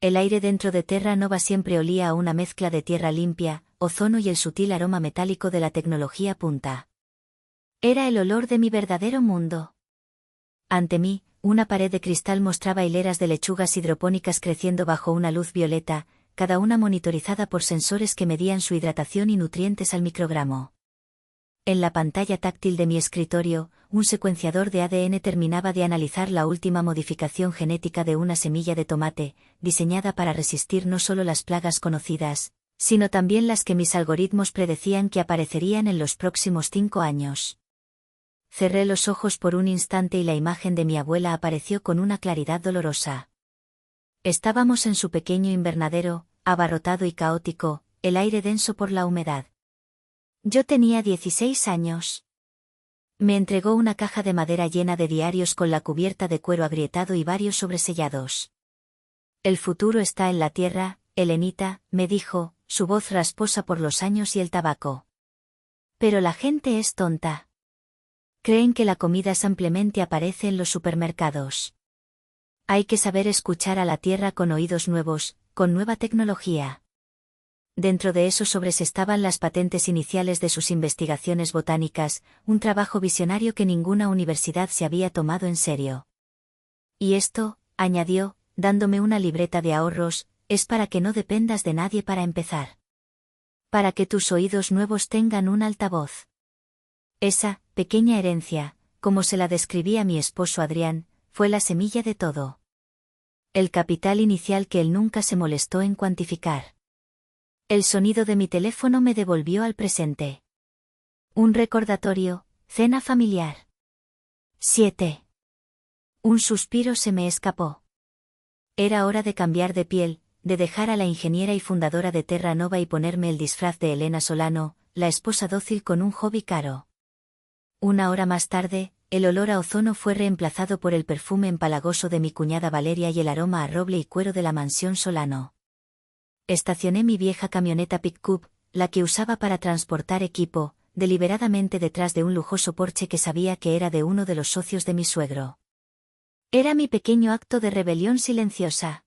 El aire dentro de Terra Nova siempre olía a una mezcla de tierra limpia, ozono y el sutil aroma metálico de la tecnología punta. Era el olor de mi verdadero mundo. Ante mí, una pared de cristal mostraba hileras de lechugas hidropónicas creciendo bajo una luz violeta, cada una monitorizada por sensores que medían su hidratación y nutrientes al microgramo. En la pantalla táctil de mi escritorio, un secuenciador de ADN terminaba de analizar la última modificación genética de una semilla de tomate, diseñada para resistir no solo las plagas conocidas, sino también las que mis algoritmos predecían que aparecerían en los próximos 5 años. Cerré los ojos por un instante y la imagen de mi abuela apareció con una claridad dolorosa. Estábamos en su pequeño invernadero, abarrotado y caótico, el aire denso por la humedad. Yo tenía 16 años. Me entregó una caja de madera llena de diarios con la cubierta de cuero agrietado y varios sobresellados. El futuro está en la tierra, Helenita, me dijo, su voz rasposa por los años y el tabaco. Pero la gente es tonta. Creen que la comida simplemente aparece en los supermercados. Hay que saber escuchar a la tierra con oídos nuevos, con nueva tecnología. Dentro de esos sobres estaban las patentes iniciales de sus investigaciones botánicas, un trabajo visionario que ninguna universidad se había tomado en serio. Y esto, añadió, dándome una libreta de ahorros, es para que no dependas de nadie para empezar. Para que tus oídos nuevos tengan un altavoz. Esa, pequeña herencia, como se la describía mi esposo Adrián, fue la semilla de todo. El capital inicial que él nunca se molestó en cuantificar. El sonido de mi teléfono me devolvió al presente. Un recordatorio, cena familiar. 7. Un suspiro se me escapó. Era hora de cambiar de piel, de dejar a la ingeniera y fundadora de Terra Nova y ponerme el disfraz de Elena Solano, la esposa dócil con un hobby caro. Una hora más tarde, el olor a ozono fue reemplazado por el perfume empalagoso de mi cuñada Valeria y el aroma a roble y cuero de la mansión Solano. Estacioné mi vieja camioneta pick-up, la que usaba para transportar equipo, deliberadamente detrás de un lujoso Porsche que sabía que era de uno de los socios de mi suegro. Era mi pequeño acto de rebelión silenciosa.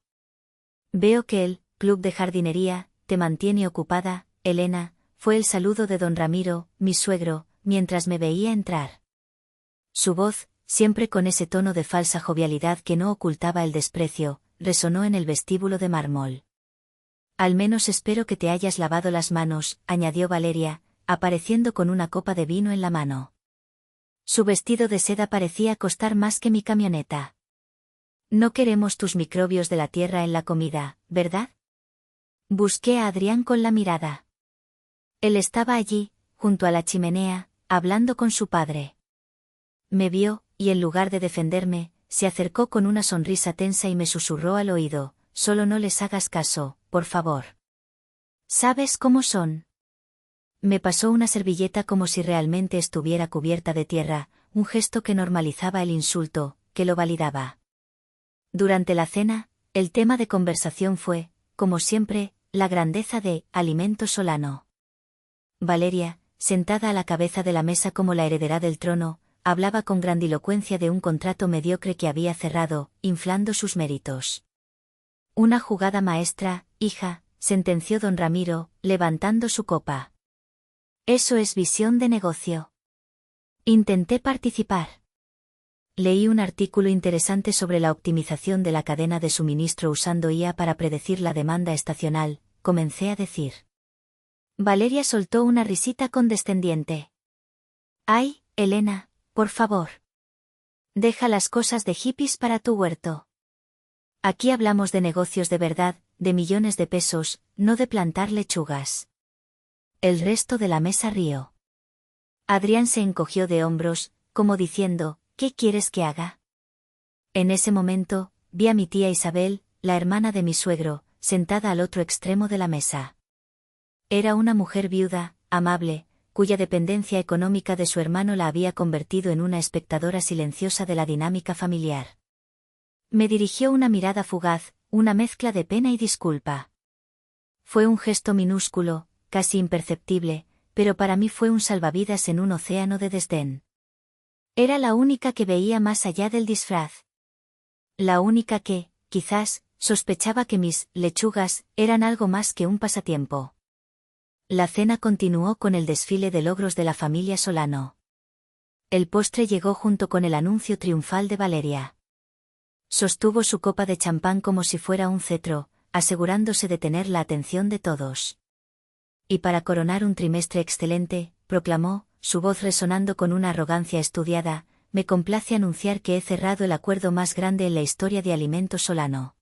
Veo que el club de jardinería te mantiene ocupada, Elena, fue el saludo de don Ramiro, mi suegro, mientras me veía entrar. Su voz, siempre con ese tono de falsa jovialidad que no ocultaba el desprecio, resonó en el vestíbulo de mármol. Al menos espero que te hayas lavado las manos, añadió Valeria, apareciendo con una copa de vino en la mano. Su vestido de seda parecía costar más que mi camioneta. No queremos tus microbios de la tierra en la comida, ¿verdad? Busqué a Adrián con la mirada. Él estaba allí, junto a la chimenea, hablando con su padre. Me vio, y en lugar de defenderme, se acercó con una sonrisa tensa y me susurró al oído, solo no les hagas caso, por favor. ¿Sabes cómo son? Me pasó una servilleta como si realmente estuviera cubierta de tierra, un gesto que normalizaba el insulto, que lo validaba. Durante la cena, el tema de conversación fue, como siempre, la grandeza de Alimento Solano. Valeria, sentada a la cabeza de la mesa como la heredera del trono, hablaba con grandilocuencia de un contrato mediocre que había cerrado, inflando sus méritos. Una jugada maestra, hija, sentenció don Ramiro, levantando su copa. Eso es visión de negocio. Intenté participar. Leí un artículo interesante sobre la optimización de la cadena de suministro usando IA para predecir la demanda estacional, comencé a decir. Valeria soltó una risita condescendiente. Ay, Elena, por favor. Deja las cosas de hippies para tu huerto. Aquí hablamos de negocios de verdad, de millones de pesos, no de plantar lechugas. El resto de la mesa rió. Adrián se encogió de hombros, como diciendo, ¿qué quieres que haga? En ese momento, vi a mi tía Isabel, la hermana de mi suegro, sentada al otro extremo de la mesa. Era una mujer viuda, amable, cuya dependencia económica de su hermano la había convertido en una espectadora silenciosa de la dinámica familiar. Me dirigió una mirada fugaz, una mezcla de pena y disculpa. Fue un gesto minúsculo, casi imperceptible, pero para mí fue un salvavidas en un océano de desdén. Era la única que veía más allá del disfraz. La única que, quizás, Sospechaba que mis lechugas eran algo más que un pasatiempo. La cena continuó con el desfile de logros de la familia Solano. El postre llegó junto con el anuncio triunfal de Valeria. Sostuvo su copa de champán como si fuera un cetro, asegurándose de tener la atención de todos. Y para coronar un trimestre excelente, proclamó, su voz resonando con una arrogancia estudiada, me complace anunciar que he cerrado el acuerdo más grande en la historia de Alimentos Solano.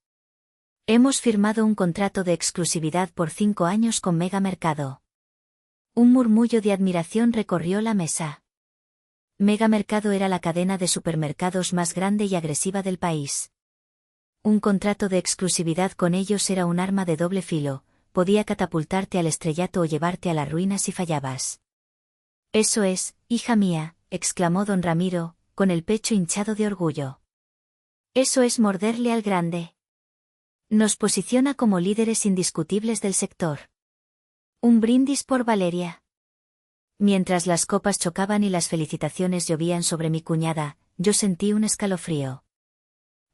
Hemos firmado un contrato de exclusividad por 5 años con Mega Mercado. Un murmullo de admiración recorrió la mesa. Mega Mercado era la cadena de supermercados más grande y agresiva del país. Un contrato de exclusividad con ellos era un arma de doble filo, podía catapultarte al estrellato o llevarte a la ruina si fallabas. Eso es, hija mía, exclamó don Ramiro, con el pecho hinchado de orgullo. Eso es morderle al grande. Nos posiciona como líderes indiscutibles del sector. Un brindis por Valeria. Mientras las copas chocaban y las felicitaciones llovían sobre mi cuñada, yo sentí un escalofrío.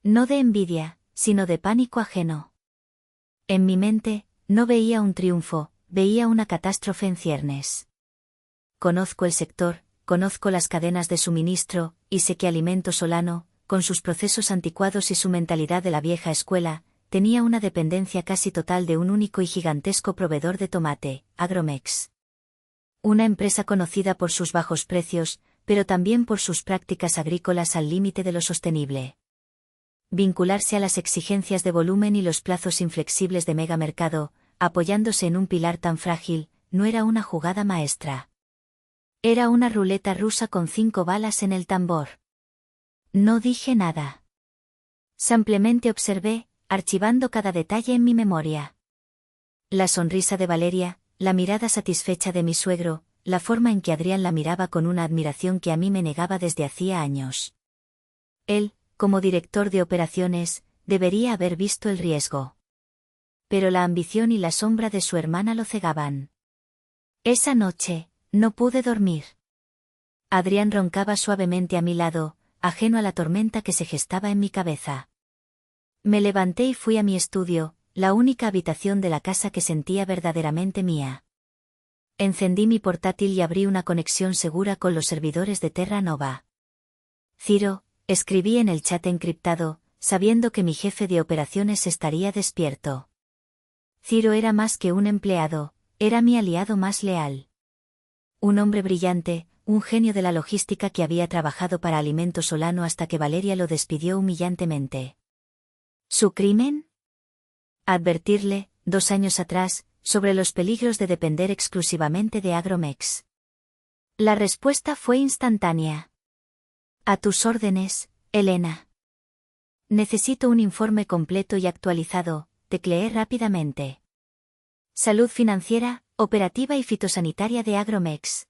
No de envidia, sino de pánico ajeno. En mi mente, no veía un triunfo, veía una catástrofe en ciernes. Conozco el sector, conozco las cadenas de suministro, y sé que Alimentos Solano, con sus procesos anticuados y su mentalidad de la vieja escuela, tenía una dependencia casi total de un único y gigantesco proveedor de tomate, Agromex. Una empresa conocida por sus bajos precios, pero también por sus prácticas agrícolas al límite de lo sostenible. Vincularse a las exigencias de volumen y los plazos inflexibles de Mega Mercado, apoyándose en un pilar tan frágil, no era una jugada maestra. Era una ruleta rusa con 5 balas en el tambor. No dije nada. Simplemente observé, archivando cada detalle en mi memoria. La sonrisa de Valeria, la mirada satisfecha de mi suegro, la forma en que Adrián la miraba con una admiración que a mí me negaba desde hacía años. Él, como director de operaciones, debería haber visto el riesgo. Pero la ambición y la sombra de su hermana lo cegaban. Esa noche, no pude dormir. Adrián roncaba suavemente a mi lado, ajeno a la tormenta que se gestaba en mi cabeza. Me levanté y fui a mi estudio, la única habitación de la casa que sentía verdaderamente mía. Encendí mi portátil y abrí una conexión segura con los servidores de Terra Nova. Ciro, escribí en el chat encriptado, sabiendo que mi jefe de operaciones estaría despierto. Ciro era más que un empleado, era mi aliado más leal. Un hombre brillante, un genio de la logística que había trabajado para Alimentos Solano hasta que Valeria lo despidió humillantemente. ¿Su crimen? Advertirle, 2 años atrás, sobre los peligros de depender exclusivamente de Agromex. La respuesta fue instantánea. A tus órdenes, Elena. Necesito un informe completo y actualizado, tecleé rápidamente. Salud financiera, operativa y fitosanitaria de Agromex.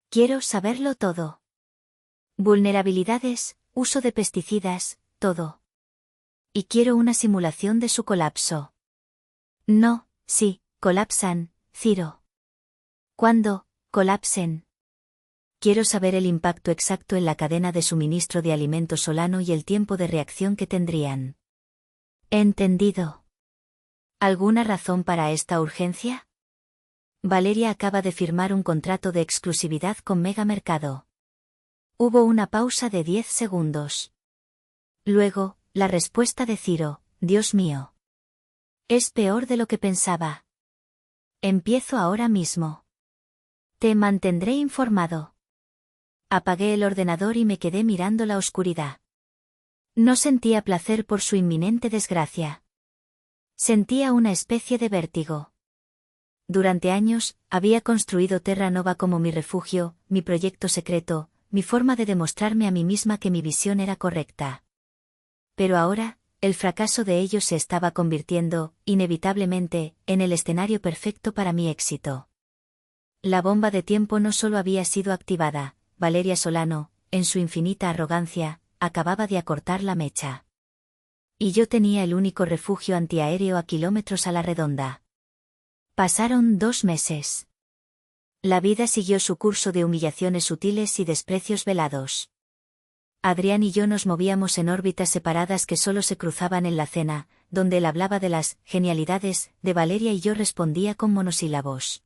Quiero saberlo todo. Vulnerabilidades, uso de pesticidas, todo. Y quiero una simulación de su colapso. No, sí, colapsan, Ciro. ¿Cuándo colapsen? Quiero saber el impacto exacto en la cadena de suministro de Alimentos Solano y el tiempo de reacción que tendrían. Entendido. ¿Alguna razón para esta urgencia? Valeria acaba de firmar un contrato de exclusividad con Mega Mercado. Hubo una pausa de 10 segundos. Luego, la respuesta de Ciro, Dios mío. Es peor de lo que pensaba. Empiezo ahora mismo. Te mantendré informado. Apagué el ordenador y me quedé mirando la oscuridad. No sentía placer por su inminente desgracia. Sentía una especie de vértigo. Durante años, había construido Terra Nova como mi refugio, mi proyecto secreto, mi forma de demostrarme a mí misma que mi visión era correcta. Pero ahora, el fracaso de ellos se estaba convirtiendo, inevitablemente, en el escenario perfecto para mi éxito. La bomba de tiempo no solo había sido activada, Valeria Solano, en su infinita arrogancia, acababa de acortar la mecha. Y yo tenía el único refugio antiaéreo a kilómetros a la redonda. Pasaron 2 meses. La vida siguió su curso de humillaciones sutiles y desprecios velados. Adrián y yo nos movíamos en órbitas separadas que solo se cruzaban en la cena, donde él hablaba de las genialidades de Valeria y yo respondía con monosílabos.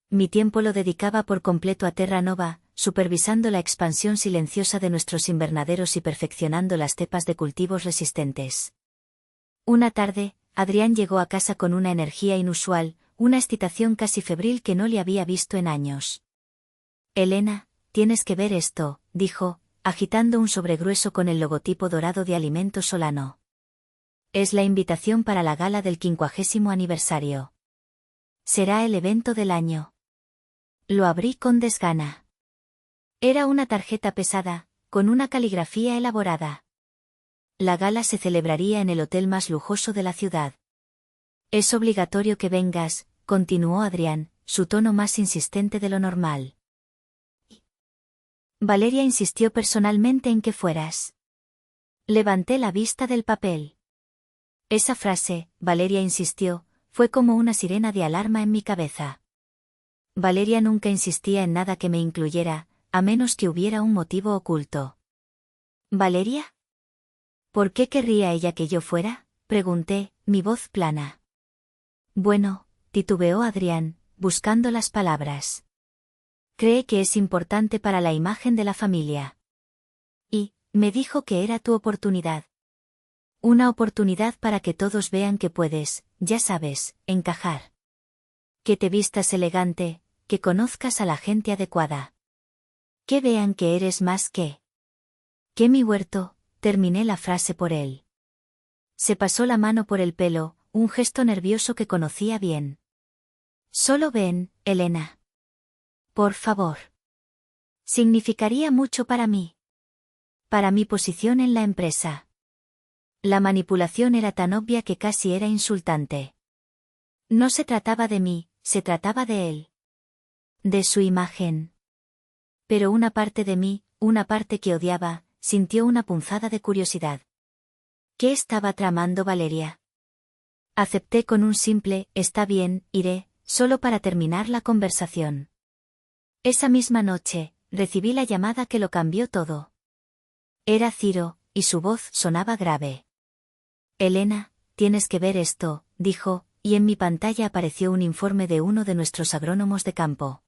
Mi tiempo lo dedicaba por completo a Terra Nova, supervisando la expansión silenciosa de nuestros invernaderos y perfeccionando las cepas de cultivos resistentes. Una tarde, Adrián llegó a casa con una energía inusual, una excitación casi febril que no le había visto en años. Elena, tienes que ver esto, dijo, agitando un sobregrueso con el logotipo dorado de Alimentos Solano. Es la invitación para la gala del 50º aniversario. Será el evento del año. Lo abrí con desgana. Era una tarjeta pesada, con una caligrafía elaborada. La gala se celebraría en el hotel más lujoso de la ciudad. Es obligatorio que vengas, continuó Adrián, su tono más insistente de lo normal. Valeria insistió personalmente en que fueras. Levanté la vista del papel. Esa frase, Valeria insistió, fue como una sirena de alarma en mi cabeza. Valeria nunca insistía en nada que me incluyera, a menos que hubiera un motivo oculto. ¿Valeria? ¿Por qué querría ella que yo fuera?, pregunté, mi voz plana. Bueno, titubeó Adrián, buscando las palabras. Cree que es importante para la imagen de la familia. Y, me dijo que era tu oportunidad. Una oportunidad para que todos vean que puedes, ya sabes, encajar. Que te vistas elegante, que conozcas a la gente adecuada. Que vean que eres más que mi huerto, terminé la frase por él. Se pasó la mano por el pelo, un gesto nervioso que conocía bien. Solo ven, Elena. Por favor. Significaría mucho para mí. Para mi posición en la empresa. La manipulación era tan obvia que casi era insultante. No se trataba de mí, se trataba de él. De su imagen. Pero una parte de mí, una parte que odiaba, sintió una punzada de curiosidad. ¿Qué estaba tramando Valeria? Acepté con un simple, está bien, iré, solo para terminar la conversación. Esa misma noche, recibí la llamada que lo cambió todo. Era Ciro, y su voz sonaba grave. Elena, tienes que ver esto, dijo, y en mi pantalla apareció un informe de uno de nuestros agrónomos de campo.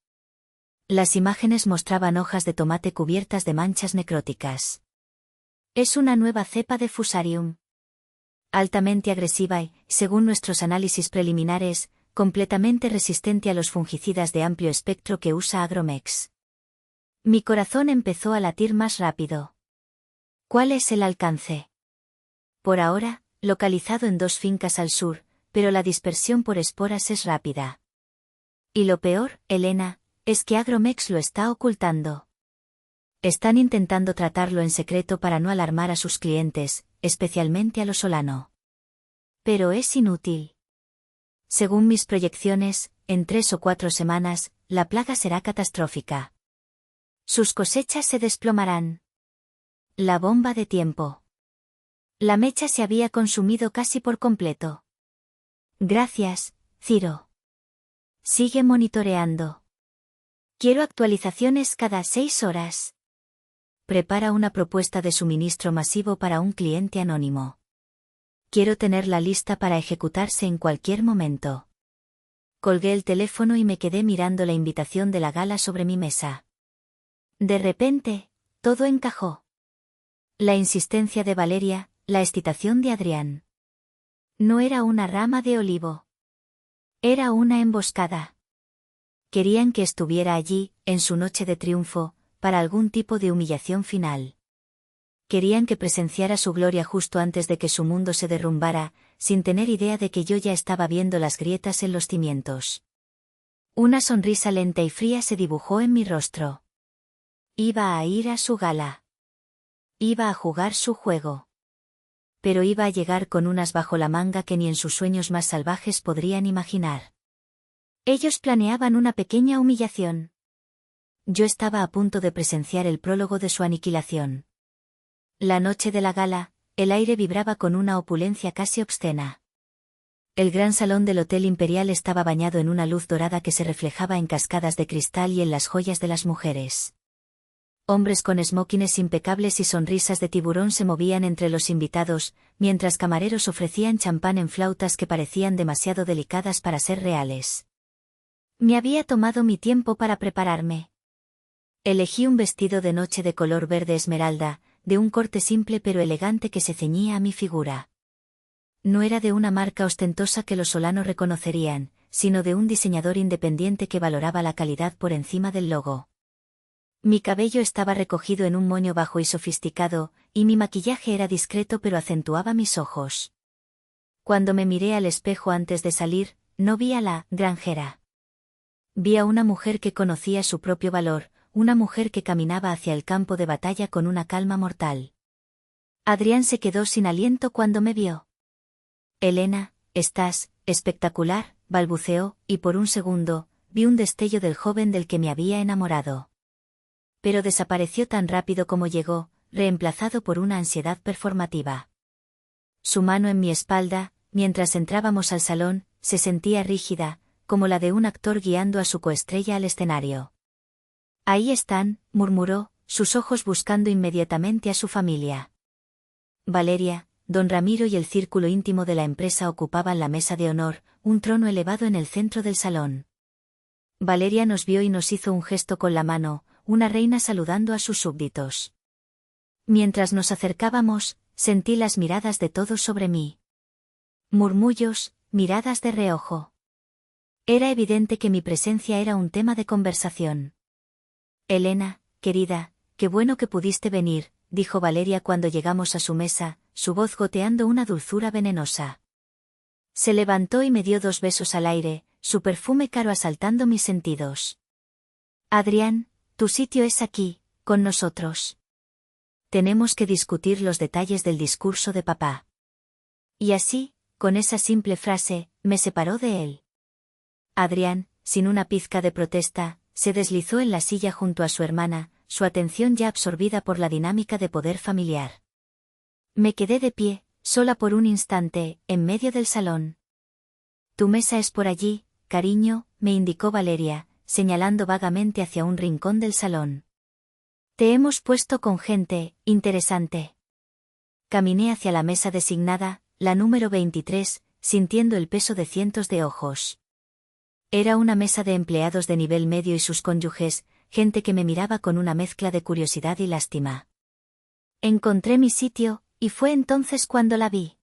Las imágenes mostraban hojas de tomate cubiertas de manchas necróticas. Es una nueva cepa de Fusarium. Altamente agresiva y, según nuestros análisis preliminares, completamente resistente a los fungicidas de amplio espectro que usa Agromex. Mi corazón empezó a latir más rápido. ¿Cuál es el alcance? Por ahora, localizado en 2 fincas al sur, pero la dispersión por esporas es rápida. Y lo peor, Elena, es que Agromex lo está ocultando. Están intentando tratarlo en secreto para no alarmar a sus clientes, especialmente a los Solano. Pero es inútil. Según mis proyecciones, en 3 o 4 semanas, la plaga será catastrófica. Sus cosechas se desplomarán. La bomba de tiempo. La mecha se había consumido casi por completo. Gracias, Ciro. Sigue monitoreando. Quiero actualizaciones cada 6 horas. Prepara una propuesta de suministro masivo para un cliente anónimo. Quiero tenerla lista para ejecutarse en cualquier momento. Colgué el teléfono y me quedé mirando la invitación de la gala sobre mi mesa. De repente, todo encajó. La insistencia de Valeria, la excitación de Adrián. No era una rama de olivo. Era una emboscada. Querían que estuviera allí, en su noche de triunfo, para algún tipo de humillación final. Querían que presenciara su gloria justo antes de que su mundo se derrumbara, sin tener idea de que yo ya estaba viendo las grietas en los cimientos. Una sonrisa lenta y fría se dibujó en mi rostro. Iba a ir a su gala. Iba a jugar su juego. Pero iba a llegar con unas bajo la manga que ni en sus sueños más salvajes podrían imaginar. Ellos planeaban una pequeña humillación. Yo estaba a punto de presenciar el prólogo de su aniquilación. La noche de la gala, el aire vibraba con una opulencia casi obscena. El gran salón del Hotel Imperial estaba bañado en una luz dorada que se reflejaba en cascadas de cristal y en las joyas de las mujeres. Hombres con smokines impecables y sonrisas de tiburón se movían entre los invitados, mientras camareros ofrecían champán en flautas que parecían demasiado delicadas para ser reales. Me había tomado mi tiempo para prepararme. Elegí un vestido de noche de color verde esmeralda, de un corte simple pero elegante que se ceñía a mi figura. No era de una marca ostentosa que los Solano reconocerían, sino de un diseñador independiente que valoraba la calidad por encima del logo. Mi cabello estaba recogido en un moño bajo y sofisticado, y mi maquillaje era discreto pero acentuaba mis ojos. Cuando me miré al espejo antes de salir, no vi a la granjera. Vi a una mujer que conocía su propio valor, una mujer que caminaba hacia el campo de batalla con una calma mortal. Adrián se quedó sin aliento cuando me vio. Elena, estás espectacular, balbuceó, y por un segundo, vi un destello del joven del que me había enamorado. Pero desapareció tan rápido como llegó, reemplazado por una ansiedad performativa. Su mano en mi espalda, mientras entrábamos al salón, se sentía rígida, como la de un actor guiando a su coestrella al escenario. Ahí están, murmuró, sus ojos buscando inmediatamente a su familia. Valeria, don Ramiro y el círculo íntimo de la empresa ocupaban la mesa de honor, un trono elevado en el centro del salón. Valeria nos vio y nos hizo un gesto con la mano, una reina saludando a sus súbditos. Mientras nos acercábamos, sentí las miradas de todos sobre mí. Murmullos, miradas de reojo. Era evidente que mi presencia era un tema de conversación. Elena, querida, qué bueno que pudiste venir, dijo Valeria cuando llegamos a su mesa, su voz goteando una dulzura venenosa. Se levantó y me dio 2 besos al aire, su perfume caro asaltando mis sentidos. Adrián, tu sitio es aquí, con nosotros. Tenemos que discutir los detalles del discurso de papá. Y así, con esa simple frase, me separó de él. Adrián, sin una pizca de protesta, se deslizó en la silla junto a su hermana, su atención ya absorbida por la dinámica de poder familiar. Me quedé de pie, sola por un instante, en medio del salón. Tu mesa es por allí, cariño, me indicó Valeria, señalando vagamente hacia un rincón del salón. Te hemos puesto con gente interesante. Caminé hacia la mesa designada, la número 23, sintiendo el peso de cientos de ojos. Era una mesa de empleados de nivel medio y sus cónyuges, gente que me miraba con una mezcla de curiosidad y lástima. Encontré mi sitio, y fue entonces cuando la vi.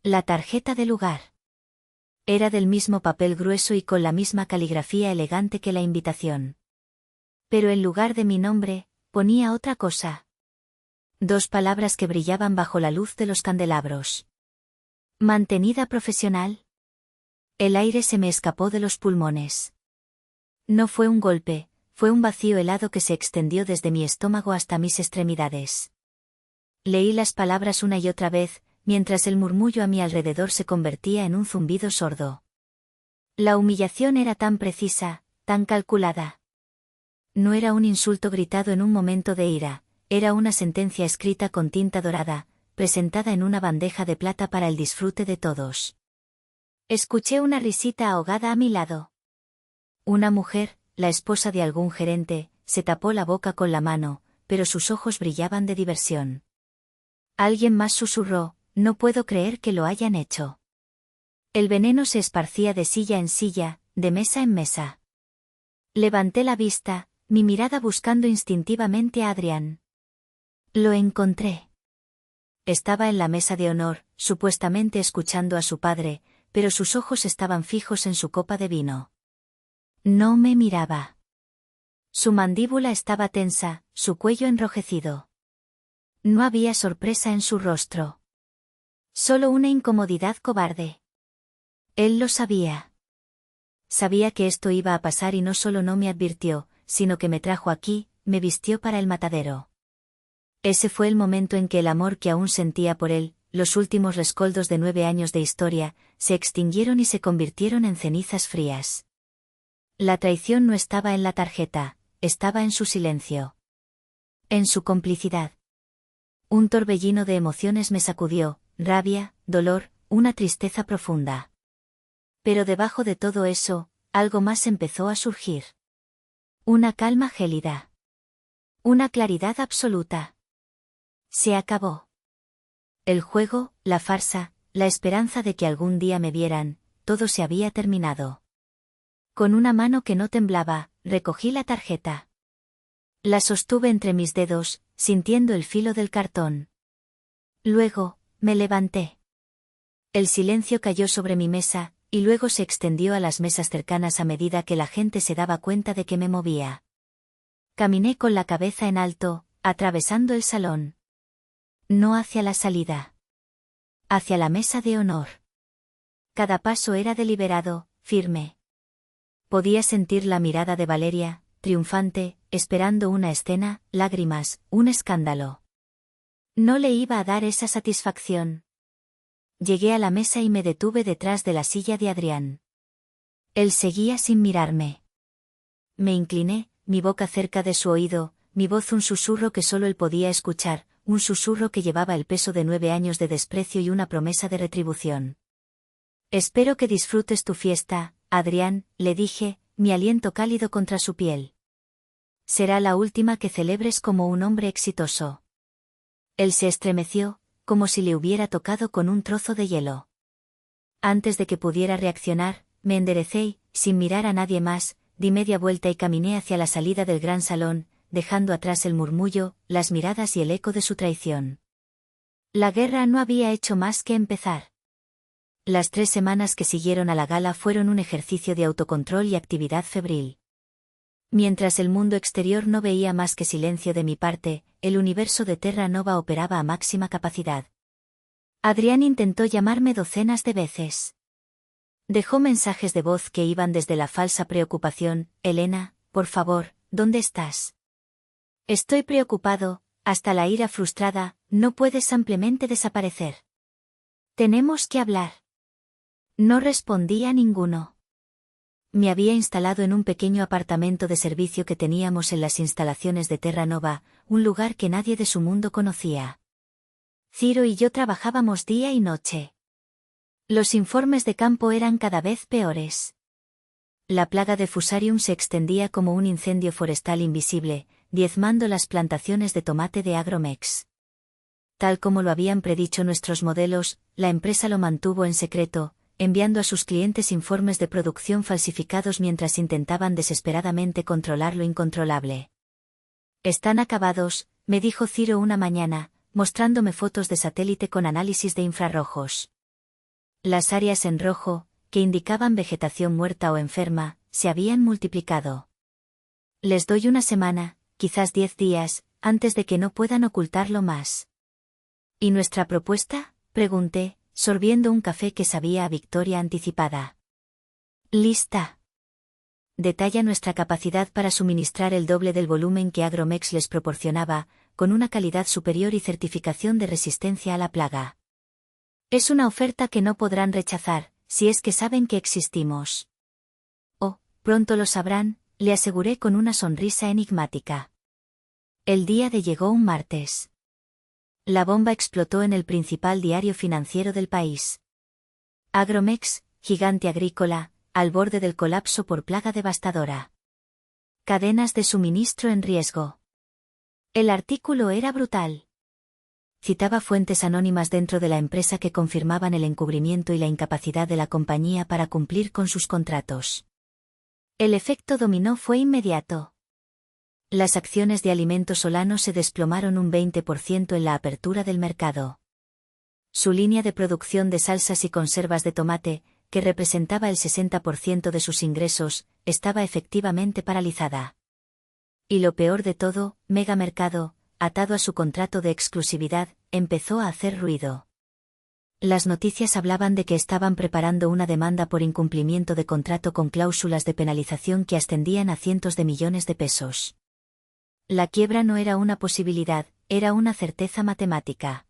La tarjeta de lugar. Era del mismo papel grueso y con la misma caligrafía elegante que la invitación. Pero en lugar de mi nombre, ponía otra cosa. 2 palabras que brillaban bajo la luz de los candelabros. Mantenida profesional. El aire se me escapó de los pulmones. No fue un golpe, fue un vacío helado que se extendió desde mi estómago hasta mis extremidades. Leí las palabras una y otra vez, mientras el murmullo a mi alrededor se convertía en un zumbido sordo. La humillación era tan precisa, tan calculada. No era un insulto gritado en un momento de ira, era una sentencia escrita con tinta dorada, presentada en una bandeja de plata para el disfrute de todos. Escuché una risita ahogada a mi lado. Una mujer, la esposa de algún gerente, se tapó la boca con la mano, pero sus ojos brillaban de diversión. Alguien más susurró, no puedo creer que lo hayan hecho. El veneno se esparcía de silla en silla, de mesa en mesa. Levanté la vista, mi mirada buscando instintivamente a Adrián. Lo encontré. Estaba en la mesa de honor, supuestamente escuchando a su padre, pero sus ojos estaban fijos en su copa de vino. No me miraba. Su mandíbula estaba tensa, su cuello enrojecido. No había sorpresa en su rostro. Solo una incomodidad cobarde. Él lo sabía. Sabía que esto iba a pasar y no solo no me advirtió, sino que me trajo aquí, me vistió para el matadero. Ese fue el momento en que el amor que aún sentía por él, los últimos rescoldos de 9 años de historia, se extinguieron y se convirtieron en cenizas frías. La traición no estaba en la tarjeta, estaba en su silencio. En su complicidad. Un torbellino de emociones me sacudió, rabia, dolor, una tristeza profunda. Pero debajo de todo eso, algo más empezó a surgir. Una calma gélida. Una claridad absoluta. Se acabó. El juego, la farsa, la esperanza de que algún día me vieran, todo se había terminado. Con una mano que no temblaba, recogí la tarjeta. La sostuve entre mis dedos, sintiendo el filo del cartón. Luego, me levanté. El silencio cayó sobre mi mesa, y luego se extendió a las mesas cercanas a medida que la gente se daba cuenta de que me movía. Caminé con la cabeza en alto, atravesando el salón. No hacia la salida. Hacia la mesa de honor. Cada paso era deliberado, firme. Podía sentir la mirada de Valeria, triunfante, esperando una escena, lágrimas, un escándalo. No le iba a dar esa satisfacción. Llegué a la mesa y me detuve detrás de la silla de Adrián. Él seguía sin mirarme. Me incliné, mi boca cerca de su oído, mi voz un susurro que solo él podía escuchar, un susurro que llevaba el peso de 9 años de desprecio y una promesa de retribución. Espero que disfrutes tu fiesta, Adrián, le dije, mi aliento cálido contra su piel. Será la última que celebres como un hombre exitoso. Él se estremeció, como si le hubiera tocado con un trozo de hielo. Antes de que pudiera reaccionar, me enderecé y, sin mirar a nadie más, di media vuelta y caminé hacia la salida del gran salón, dejando atrás el murmullo, las miradas y el eco de su traición. La guerra no había hecho más que empezar. Las 3 semanas que siguieron a la gala fueron un ejercicio de autocontrol y actividad febril. Mientras el mundo exterior no veía más que silencio de mi parte, el universo de Terra Nova operaba a máxima capacidad. Adrián intentó llamarme docenas de veces. Dejó mensajes de voz que iban desde la falsa preocupación, Elena, por favor, ¿dónde estás? Estoy preocupado, hasta la ira frustrada, no puedes simplemente desaparecer. Tenemos que hablar. No respondí a ninguno. Me había instalado en un pequeño apartamento de servicio que teníamos en las instalaciones de Terra Nova, un lugar que nadie de su mundo conocía. Ciro y yo trabajábamos día y noche. Los informes de campo eran cada vez peores. La plaga de Fusarium se extendía como un incendio forestal invisible, diezmando las plantaciones de tomate de Agromex. Tal como lo habían predicho nuestros modelos, la empresa lo mantuvo en secreto, enviando a sus clientes informes de producción falsificados mientras intentaban desesperadamente controlar lo incontrolable. Están acabados, me dijo Ciro una mañana, mostrándome fotos de satélite con análisis de infrarrojos. Las áreas en rojo, que indicaban vegetación muerta o enferma, se habían multiplicado. Les doy una semana, quizás 10 días, antes de que no puedan ocultarlo más. ¿Y nuestra propuesta?, pregunté, sorbiendo un café que sabía a victoria anticipada. Lista. Detalla nuestra capacidad para suministrar el doble del volumen que Agromex les proporcionaba, con una calidad superior y certificación de resistencia a la plaga. Es una oferta que no podrán rechazar, si es que saben que existimos. Oh, pronto lo sabrán, le aseguré con una sonrisa enigmática. El día de llegó un martes. La bomba explotó en el principal diario financiero del país. Agromex, gigante agrícola, al borde del colapso por plaga devastadora. Cadenas de suministro en riesgo. El artículo era brutal. Citaba fuentes anónimas dentro de la empresa que confirmaban el encubrimiento y la incapacidad de la compañía para cumplir con sus contratos. El efecto dominó fue inmediato. Las acciones de Alimentos Solano se desplomaron un 20% en la apertura del mercado. Su línea de producción de salsas y conservas de tomate, que representaba el 60% de sus ingresos, estaba efectivamente paralizada. Y lo peor de todo, Megamercado, atado a su contrato de exclusividad, empezó a hacer ruido. Las noticias hablaban de que estaban preparando una demanda por incumplimiento de contrato con cláusulas de penalización que ascendían a cientos de millones de pesos. La quiebra no era una posibilidad, era una certeza matemática.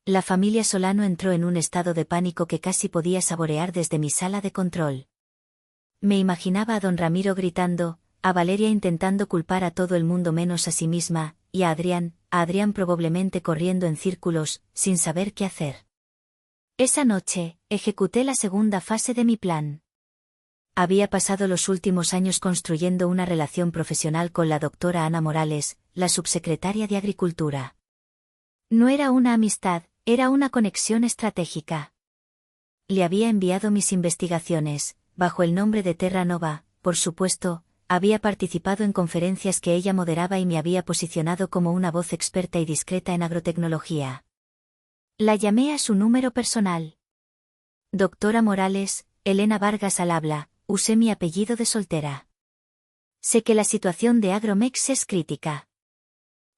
La familia Solano entró en un estado de pánico que casi podía saborear desde mi sala de control. Me imaginaba a don Ramiro gritando, a Valeria intentando culpar a todo el mundo menos a sí misma, y a Adrián probablemente corriendo en círculos, sin saber qué hacer. Esa noche, ejecuté la segunda fase de mi plan. Había pasado los últimos años construyendo una relación profesional con la doctora Ana Morales, la subsecretaria de Agricultura. No era una amistad, era una conexión estratégica. Le había enviado mis investigaciones, bajo el nombre de Terra Nova, por supuesto, había participado en conferencias que ella moderaba y me había posicionado como una voz experta y discreta en agrotecnología. La llamé a su número personal. Doctora Morales, Elena Vargas al habla, usé mi apellido de soltera. Sé que la situación de Agromex es crítica.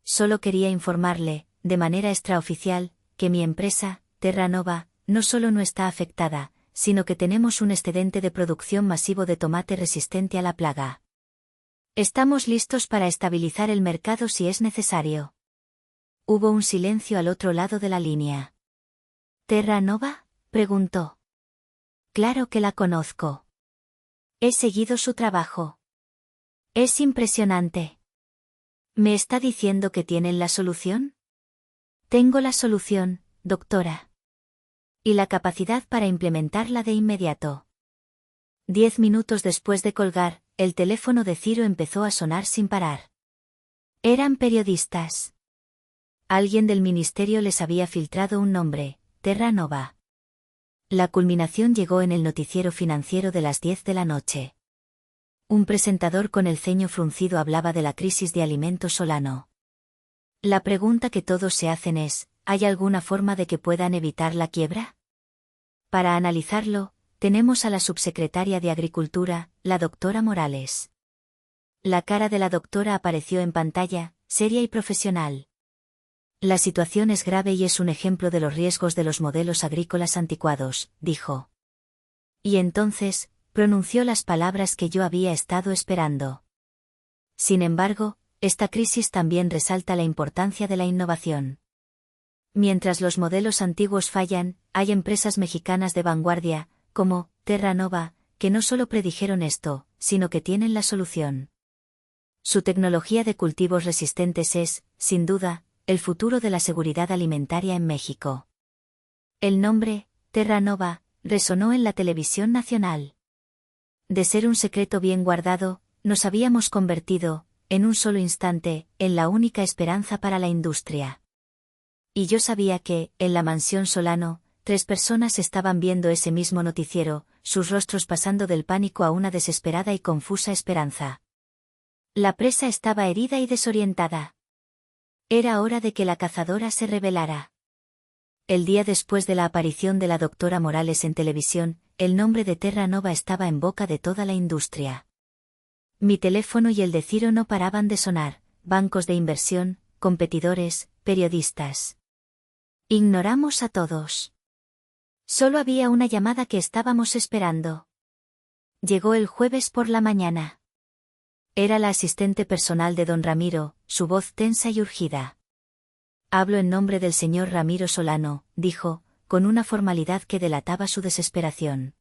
Solo quería informarle, de manera extraoficial, que mi empresa, Terra Nova, no solo no está afectada, sino que tenemos un excedente de producción masivo de tomate resistente a la plaga. Estamos listos para estabilizar el mercado si es necesario. Hubo un silencio al otro lado de la línea. ¿Terra Nova?, preguntó. Claro que la conozco. He seguido su trabajo. Es impresionante. ¿Me está diciendo que tienen la solución? Tengo la solución, doctora. Y la capacidad para implementarla de inmediato. 10 minutos después de colgar, el teléfono de Ciro empezó a sonar sin parar. Eran periodistas. Alguien del ministerio les había filtrado un nombre, Terra Nova. La culminación llegó en el noticiero financiero de las 10 de la noche. Un presentador con el ceño fruncido hablaba de la crisis de alimentos Solano. La pregunta que todos se hacen es, ¿hay alguna forma de que puedan evitar la quiebra? Para analizarlo, tenemos a la subsecretaria de Agricultura, la doctora Morales. La cara de la doctora apareció en pantalla, seria y profesional. La situación es grave y es un ejemplo de los riesgos de los modelos agrícolas anticuados, dijo. Y entonces, pronunció las palabras que yo había estado esperando. Sin embargo, esta crisis también resalta la importancia de la innovación. Mientras los modelos antiguos fallan, hay empresas mexicanas de vanguardia, como Terra Nova, que no solo predijeron esto, sino que tienen la solución. Su tecnología de cultivos resistentes es, sin duda, el futuro de la seguridad alimentaria en México. El nombre, Terra Nova, resonó en la televisión nacional. De ser un secreto bien guardado, nos habíamos convertido, en un solo instante, en la única esperanza para la industria. Y yo sabía que, en la mansión Solano, 3 personas estaban viendo ese mismo noticiero, sus rostros pasando del pánico a una desesperada y confusa esperanza. La presa estaba herida y desorientada. Era hora de que la cazadora se revelara. El día después de la aparición de la doctora Morales en televisión, el nombre de Terra Nova estaba en boca de toda la industria. Mi teléfono y el de Ciro no paraban de sonar, bancos de inversión, competidores, periodistas. Ignoramos a todos. Solo había una llamada que estábamos esperando. Llegó el jueves por la mañana. Era la asistente personal de don Ramiro, su voz tensa y urgida. Hablo en nombre del señor Ramiro Solano, dijo, con una formalidad que delataba su desesperación.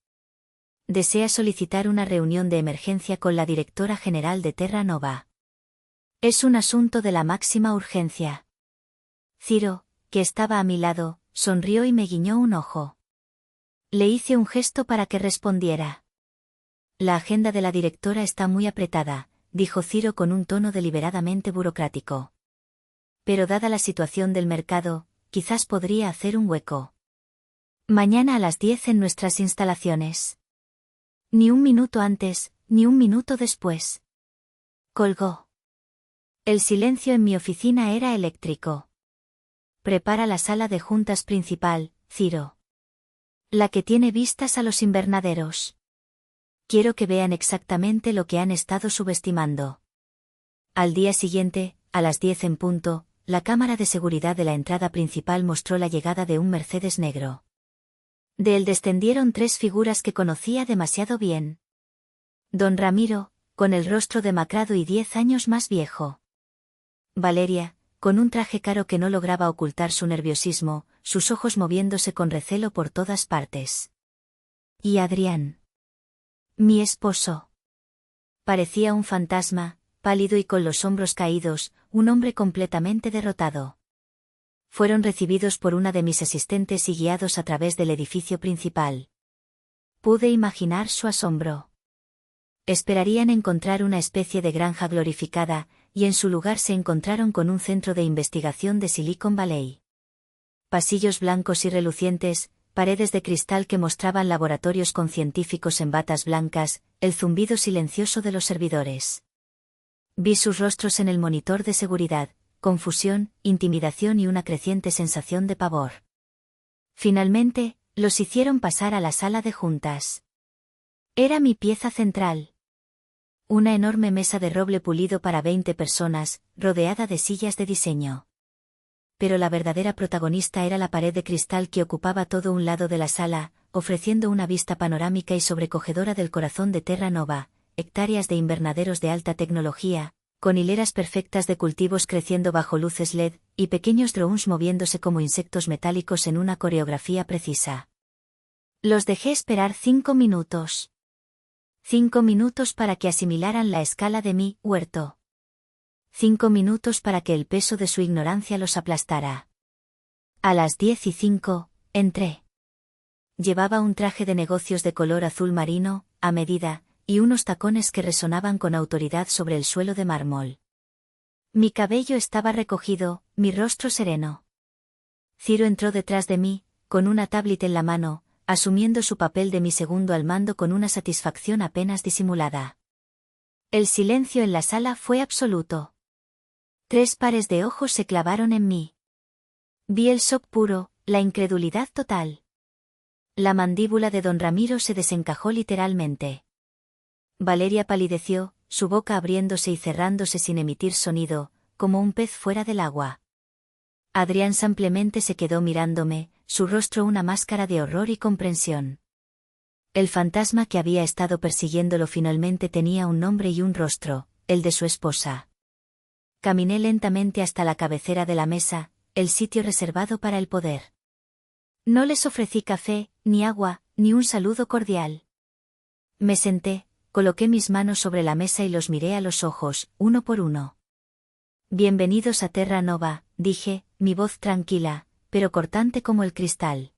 Desea solicitar una reunión de emergencia con la directora general de Terra Nova. Es un asunto de la máxima urgencia. Ciro, que estaba a mi lado, sonrió y me guiñó un ojo. Le hice un gesto para que respondiera. La agenda de la directora está muy apretada, dijo Ciro con un tono deliberadamente burocrático. Pero dada la situación del mercado, quizás podría hacer un hueco. Mañana a las 10 en nuestras instalaciones. Ni un minuto antes, ni un minuto después. Colgó. El silencio en mi oficina era eléctrico. Prepara la sala de juntas principal, Ciro. La que tiene vistas a los invernaderos. Quiero que vean exactamente lo que han estado subestimando. Al día siguiente, a las 10 en punto, la cámara de seguridad de la entrada principal mostró la llegada de un Mercedes negro. De él descendieron 3 figuras que conocía demasiado bien. Don Ramiro, con el rostro demacrado y 10 años más viejo. Valeria, con un traje caro que no lograba ocultar su nerviosismo, sus ojos moviéndose con recelo por todas partes. Y Adrián. Mi esposo. Parecía un fantasma, pálido y con los hombros caídos, un hombre completamente derrotado. Fueron recibidos por una de mis asistentes y guiados a través del edificio principal. Pude imaginar su asombro. Esperarían encontrar una especie de granja glorificada, y en su lugar se encontraron con un centro de investigación de Silicon Valley. Pasillos blancos y relucientes, paredes de cristal que mostraban laboratorios con científicos en batas blancas, el zumbido silencioso de los servidores. Vi sus rostros en el monitor de seguridad, confusión, intimidación y una creciente sensación de pavor. Finalmente, los hicieron pasar a la sala de juntas. Era mi pieza central. Una enorme mesa de roble pulido para 20 personas, rodeada de sillas de diseño. Pero la verdadera protagonista era la pared de cristal que ocupaba todo un lado de la sala, ofreciendo una vista panorámica y sobrecogedora del corazón de Terra Nova, hectáreas de invernaderos de alta tecnología, con hileras perfectas de cultivos creciendo bajo luces LED, y pequeños drones moviéndose como insectos metálicos en una coreografía precisa. Los dejé esperar 5 minutos. 5 minutos para que asimilaran la escala de mi huerto. 5 minutos para que el peso de su ignorancia los aplastara. A las 10:05, entré. Llevaba un traje de negocios de color azul marino, a medida, y unos tacones que resonaban con autoridad sobre el suelo de mármol. Mi cabello estaba recogido, mi rostro sereno. Ciro entró detrás de mí, con una tablet en la mano, asumiendo su papel de mi segundo al mando con una satisfacción apenas disimulada. El silencio en la sala fue absoluto. 3 pares de ojos se clavaron en mí. Vi el shock puro, la incredulidad total. La mandíbula de don Ramiro se desencajó literalmente. Valeria palideció, su boca abriéndose y cerrándose sin emitir sonido, como un pez fuera del agua. Adrián simplemente se quedó mirándome, su rostro una máscara de horror y comprensión. El fantasma que había estado persiguiéndolo finalmente tenía un nombre y un rostro, el de su esposa. Caminé lentamente hasta la cabecera de la mesa, el sitio reservado para el poder. No les ofrecí café, ni agua, ni un saludo cordial. Me senté, coloqué mis manos sobre la mesa y los miré a los ojos, uno por uno. Bienvenidos a Terra Nova, dije, mi voz tranquila, pero cortante como el cristal.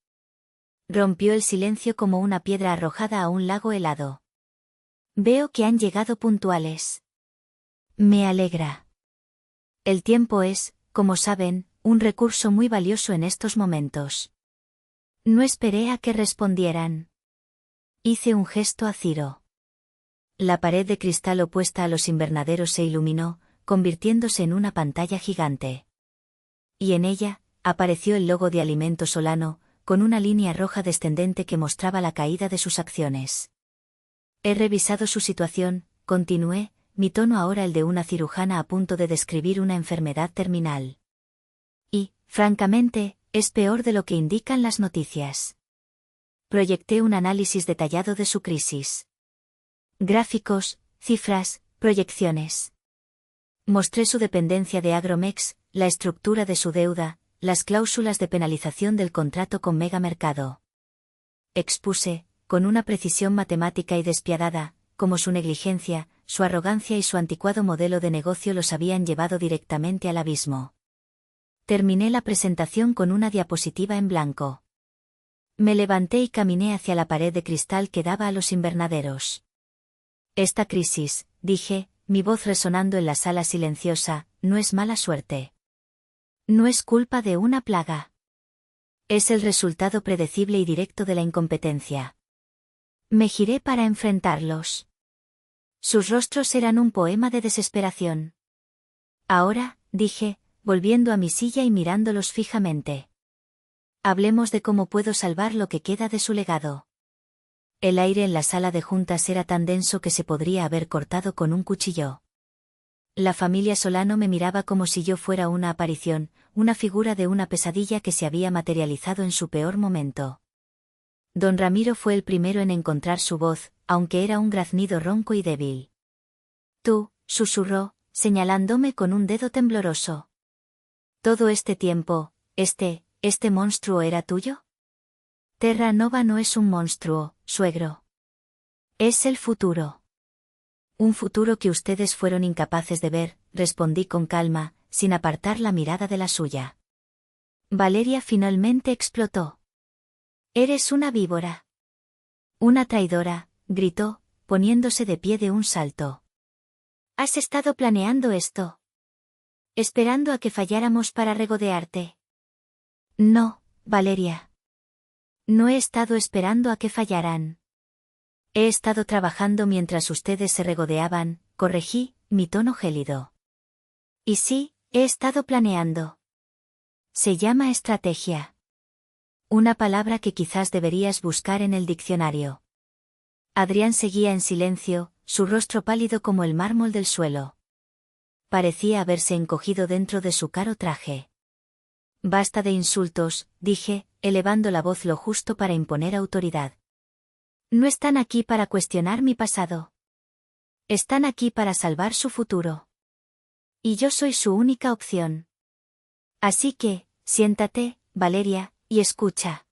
Rompió el silencio como una piedra arrojada a un lago helado. Veo que han llegado puntuales. Me alegra. El tiempo es, como saben, un recurso muy valioso en estos momentos. No esperé a que respondieran. Hice un gesto a Ciro. La pared de cristal opuesta a los invernaderos se iluminó, convirtiéndose en una pantalla gigante. Y en ella, apareció el logo de Alimento Solano, con una línea roja descendente que mostraba la caída de sus acciones. He revisado su situación, continué, mi tono ahora el de una cirujana a punto de describir una enfermedad terminal. Y, francamente, es peor de lo que indican las noticias. Proyecté un análisis detallado de su crisis. Gráficos, cifras, proyecciones. Mostré su dependencia de Agromex, la estructura de su deuda, las cláusulas de penalización del contrato con Megamercado. Expuse, con una precisión matemática y despiadada, cómo su negligencia, su arrogancia y su anticuado modelo de negocio los habían llevado directamente al abismo. Terminé la presentación con una diapositiva en blanco. Me levanté y caminé hacia la pared de cristal que daba a los invernaderos. Esta crisis, dije, mi voz resonando en la sala silenciosa, no es mala suerte. No es culpa de una plaga. Es el resultado predecible y directo de la incompetencia. Me giré para enfrentarlos. Sus rostros eran un poema de desesperación. Ahora, dije, volviendo a mi silla y mirándolos fijamente. Hablemos de cómo puedo salvar lo que queda de su legado. El aire en la sala de juntas era tan denso que se podría haber cortado con un cuchillo. La familia Solano me miraba como si yo fuera una aparición, una figura de una pesadilla que se había materializado en su peor momento. Don Ramiro fue el primero en encontrar su voz, aunque era un graznido ronco y débil. Tú, susurró, señalándome con un dedo tembloroso. Todo este tiempo, este monstruo era tuyo? Terra Nova no es un monstruo, suegro. Es el futuro. Un futuro que ustedes fueron incapaces de ver, respondí con calma, sin apartar la mirada de la suya. Valeria finalmente explotó. Eres una víbora. Una traidora, gritó, poniéndose de pie de un salto. ¿Has estado planeando esto? esperando a que falláramos para regodearte. No, Valeria. No he estado esperando a que fallaran. He estado trabajando mientras ustedes se regodeaban, corregí, mi tono gélido. Y sí, he estado planeando. Se llama estrategia. Una palabra que quizás deberías buscar en el diccionario. Adrián seguía en silencio, su rostro pálido como el mármol del suelo. Parecía haberse encogido dentro de su caro traje. Basta de insultos, dije, elevando la voz lo justo para imponer autoridad. No están aquí para cuestionar mi pasado. Están aquí para salvar su futuro. Y yo soy su única opción. Así que, siéntate, Valeria, y escucha.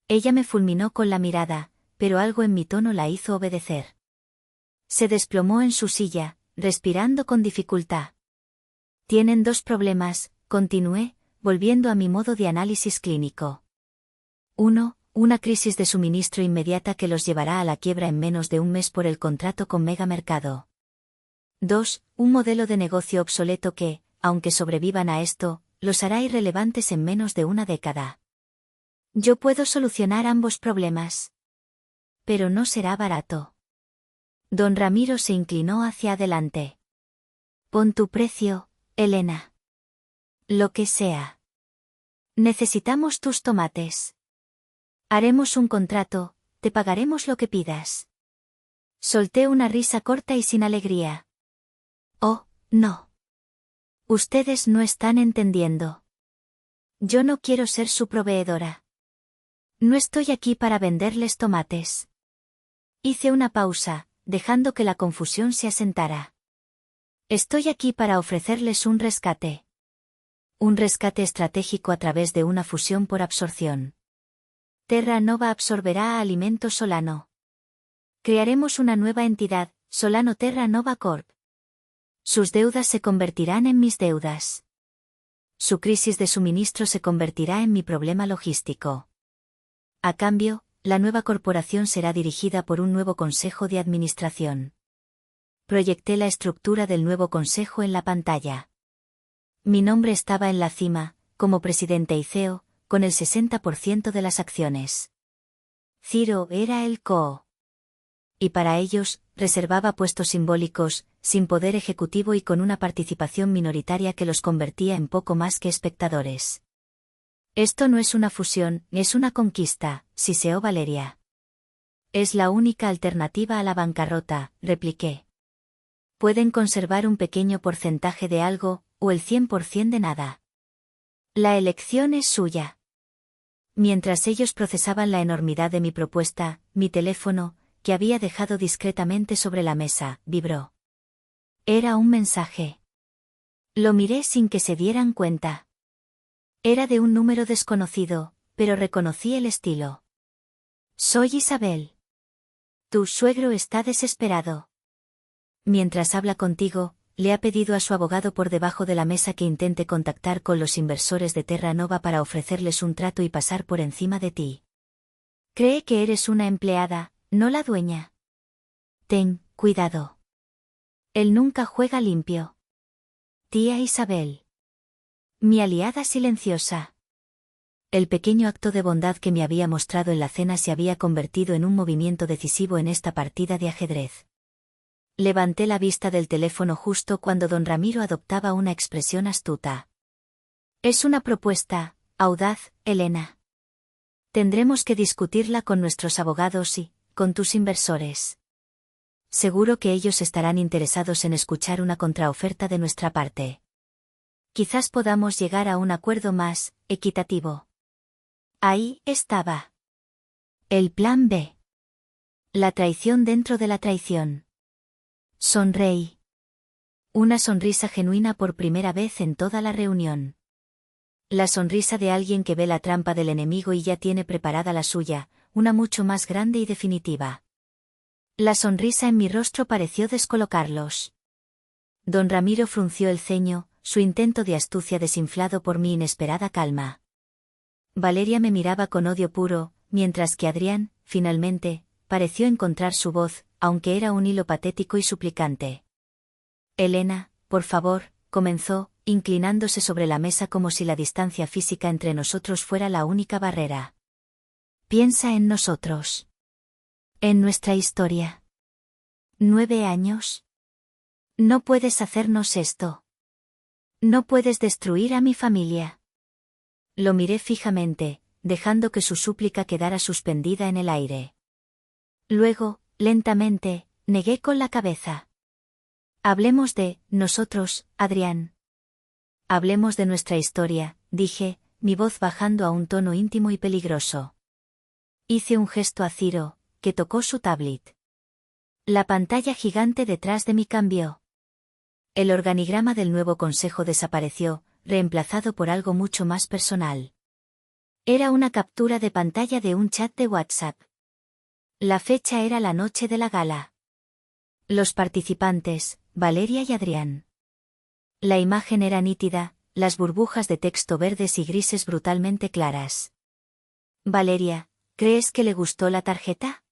Ella me fulminó con la mirada, pero algo en mi tono la hizo obedecer. Se desplomó en su silla, respirando con dificultad. Tienen dos problemas, continué, volviendo a mi modo de análisis clínico. 1. Una crisis de suministro inmediata que los llevará a la quiebra en menos de un mes por el contrato con Megamercado. 2. Un modelo de negocio obsoleto que, aunque sobrevivan a esto, los hará irrelevantes en menos de una década. Yo puedo solucionar ambos problemas. Pero no será barato. Don Ramiro se inclinó hacia adelante. Pon tu precio, Elena. Lo que sea. Necesitamos tus tomates. Haremos un contrato, te pagaremos lo que pidas. Solté una risa corta y sin alegría. Oh, no. Ustedes no están entendiendo. Yo no quiero ser su proveedora. No estoy aquí para venderles tomates. Hice una pausa, dejando que la confusión se asentara. Estoy aquí para ofrecerles un rescate. Un rescate estratégico a través de una fusión por absorción. Terra Nova absorberá a Alimentos Solano. Crearemos una nueva entidad, Solano Terra Nova Corp. Sus deudas se convertirán en mis deudas. Su crisis de suministro se convertirá en mi problema logístico. A cambio, la nueva corporación será dirigida por un nuevo consejo de administración. Proyecté la estructura del nuevo consejo en la pantalla. Mi nombre estaba en la cima, como presidente y CEO, con el 60% de las acciones. Ciro era el CEO. Y para ellos, reservaba puestos simbólicos, sin poder ejecutivo y con una participación minoritaria que los convertía en poco más que espectadores. Esto no es una fusión, es una conquista, siseó Valeria. Es la única alternativa a la bancarrota, repliqué. Pueden conservar un pequeño porcentaje de algo, o el 100% de nada. La elección es suya. Mientras ellos procesaban la enormidad de mi propuesta, mi teléfono, que había dejado discretamente sobre la mesa, vibró. Era un mensaje. Lo miré sin que se dieran cuenta. Era de un número desconocido, pero reconocí el estilo. Soy Isabel. Tu suegro está desesperado. Mientras habla contigo, le ha pedido a su abogado por debajo de la mesa que intente contactar con los inversores de Terra Nova para ofrecerles un trato y pasar por encima de ti. Cree que eres una empleada, no la dueña. Ten cuidado. Él nunca juega limpio. Tía Isabel. Mi aliada silenciosa. El pequeño acto de bondad que me había mostrado en la cena se había convertido en un movimiento decisivo en esta partida de ajedrez. Levanté la vista del teléfono justo cuando don Ramiro adoptaba una expresión astuta. Es una propuesta, audaz, Elena. Tendremos que discutirla con nuestros abogados y, con tus inversores. Seguro que ellos estarán interesados en escuchar una contraoferta de nuestra parte. Quizás podamos llegar a un acuerdo más equitativo. Ahí estaba. El plan B. La traición dentro de la traición. Sonreí. Una sonrisa genuina por primera vez en toda la reunión. La sonrisa de alguien que ve la trampa del enemigo y ya tiene preparada la suya, una mucho más grande y definitiva. La sonrisa en mi rostro pareció descolocarlos. Don Ramiro frunció el ceño, su intento de astucia desinflado por mi inesperada calma. Valeria me miraba con odio puro, mientras que Adrián, finalmente, pareció encontrar su voz, aunque era un hilo patético y suplicante. Elena, por favor, comenzó, inclinándose sobre la mesa como si la distancia física entre nosotros fuera la única barrera. Piensa en nosotros. En nuestra historia. 9 años. No puedes hacernos esto. No puedes destruir a mi familia. Lo miré fijamente, dejando que su súplica quedara suspendida en el aire. Luego, lentamente, negué con la cabeza. Hablemos de nosotros, Adrián. Hablemos de nuestra historia, dije, mi voz bajando a un tono íntimo y peligroso. Hice un gesto a Ciro, que tocó su tablet. La pantalla gigante detrás de mí cambió. El organigrama del nuevo consejo desapareció, reemplazado por algo mucho más personal. Era una captura de pantalla de un chat de WhatsApp. La fecha era la noche de la gala. Los participantes, Valeria y Adrián. La imagen era nítida, las burbujas de texto verdes y grises brutalmente claras. Valeria, ¿crees que le gustó la tarjeta?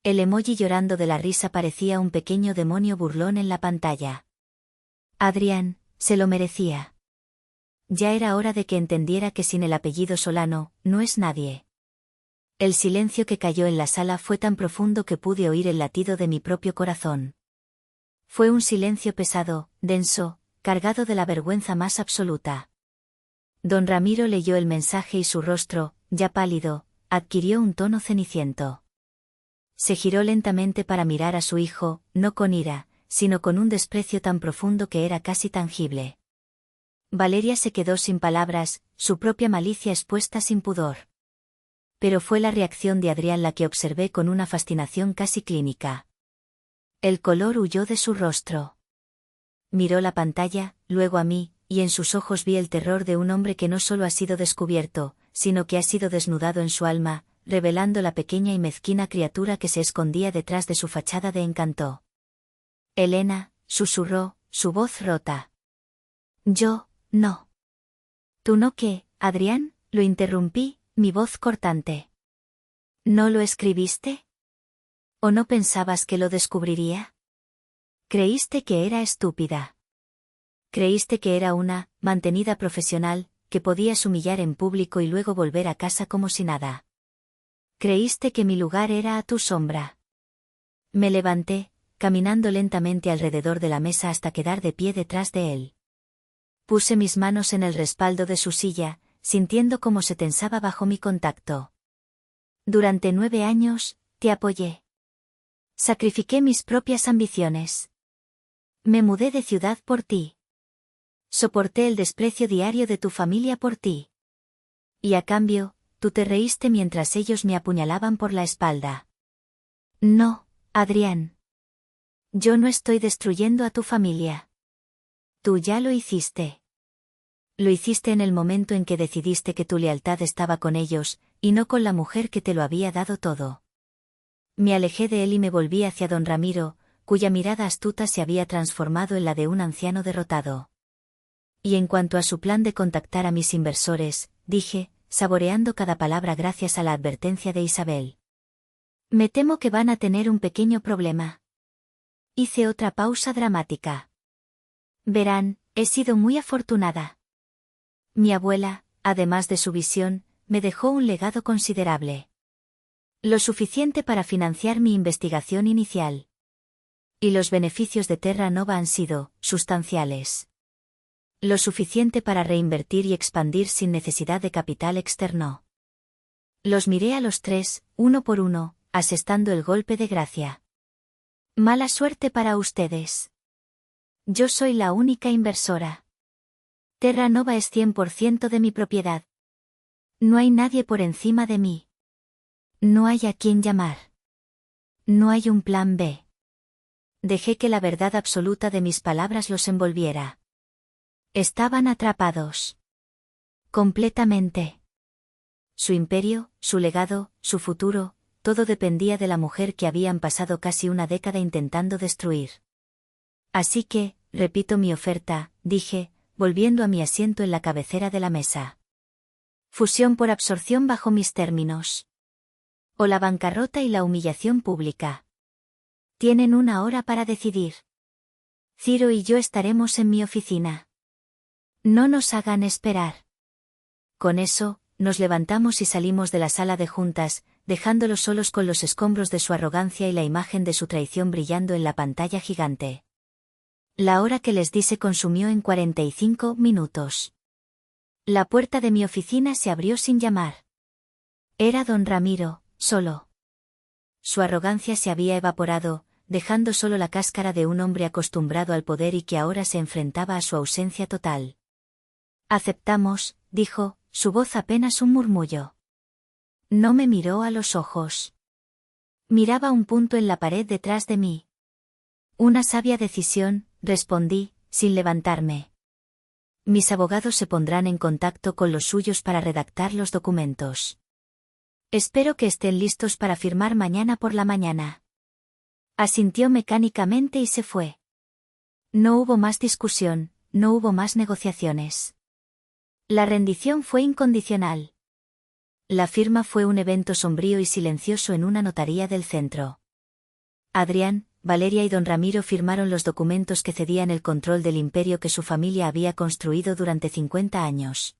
El emoji llorando de la risa parecía un pequeño demonio burlón en la pantalla. Adrián, se lo merecía. Ya era hora de que entendiera que sin el apellido Solano, no es nadie. El silencio que cayó en la sala fue tan profundo que pude oír el latido de mi propio corazón. Fue un silencio pesado, denso, cargado de la vergüenza más absoluta. Don Ramiro leyó el mensaje y su rostro, ya pálido, adquirió un tono ceniciento. Se giró lentamente para mirar a su hijo, no con ira, sino con un desprecio tan profundo que era casi tangible. Valeria se quedó sin palabras, su propia malicia expuesta sin pudor. Pero fue la reacción de Adrián la que observé con una fascinación casi clínica. El color huyó de su rostro. Miró la pantalla, luego a mí, y en sus ojos vi el terror de un hombre que no solo ha sido descubierto, sino que ha sido desnudado en su alma, revelando la pequeña y mezquina criatura que se escondía detrás de su fachada de encanto. Elena, susurró, su voz rota. Yo, no. ¿Tú no qué, Adrián? Lo interrumpí, mi voz cortante. ¿No lo escribiste? ¿O no pensabas que lo descubriría? Creíste que era estúpida. Creíste que era una mantenida profesional, que podías humillar en público y luego volver a casa como si nada. Creíste que mi lugar era a tu sombra. Me levanté, caminando lentamente alrededor de la mesa hasta quedar de pie detrás de él. Puse mis manos en el respaldo de su silla, sintiendo cómo se tensaba bajo mi contacto. Durante 9 años, te apoyé. Sacrifiqué mis propias ambiciones. Me mudé de ciudad por ti. Soporté el desprecio diario de tu familia por ti. Y a cambio, tú te reíste mientras ellos me apuñalaban por la espalda. No, Adrián. Yo no estoy destruyendo a tu familia. Tú ya lo hiciste. Lo hiciste en el momento en que decidiste que tu lealtad estaba con ellos, y no con la mujer que te lo había dado todo. Me alejé de él y me volví hacia don Ramiro, cuya mirada astuta se había transformado en la de un anciano derrotado. Y en cuanto a su plan de contactar a mis inversores, dije, saboreando cada palabra gracias a la advertencia de Isabel. Me temo que van a tener un pequeño problema. Hice otra pausa dramática. Verán, he sido muy afortunada. Mi abuela, además de su visión, me dejó un legado considerable. Lo suficiente para financiar mi investigación inicial. Y los beneficios de Terra Nova han sido sustanciales. Lo suficiente para reinvertir y expandir sin necesidad de capital externo. Los miré a los tres, uno por uno, asestando el golpe de gracia. Mala suerte para ustedes. Yo soy la única inversora. Terra Nova es 100% de mi propiedad. No hay nadie por encima de mí. No hay a quien llamar. No hay un plan B. Dejé que la verdad absoluta de mis palabras los envolviera. Estaban atrapados. Completamente. Su imperio, su legado, su futuro, todo dependía de la mujer que habían pasado casi una década intentando destruir. Así que, repito mi oferta, dije, volviendo a mi asiento en la cabecera de la mesa. Fusión por absorción bajo mis términos. O la bancarrota y la humillación pública. Tienen 1 hora para decidir. Ciro y yo estaremos en mi oficina. No nos hagan esperar. Con eso, nos levantamos y salimos de la sala de juntas, dejándolos solos con los escombros de su arrogancia y la imagen de su traición brillando en la pantalla gigante. La hora que les di se consumió en 45 minutos. La puerta de mi oficina se abrió sin llamar. Era don Ramiro, solo. Su arrogancia se había evaporado, dejando solo la cáscara de un hombre acostumbrado al poder y que ahora se enfrentaba a su ausencia total. Aceptamos, dijo, su voz apenas un murmullo. No me miró a los ojos. Miraba un punto en la pared detrás de mí. Una sabia decisión, respondí, sin levantarme. Mis abogados se pondrán en contacto con los suyos para redactar los documentos. Espero que estén listos para firmar mañana por la mañana. Asintió mecánicamente y se fue. No hubo más discusión, no hubo más negociaciones. La rendición fue incondicional. La firma fue un evento sombrío y silencioso en una notaría del centro. Adrián, Valeria y don Ramiro firmaron los documentos que cedían el control del imperio que su familia había construido durante 50 años.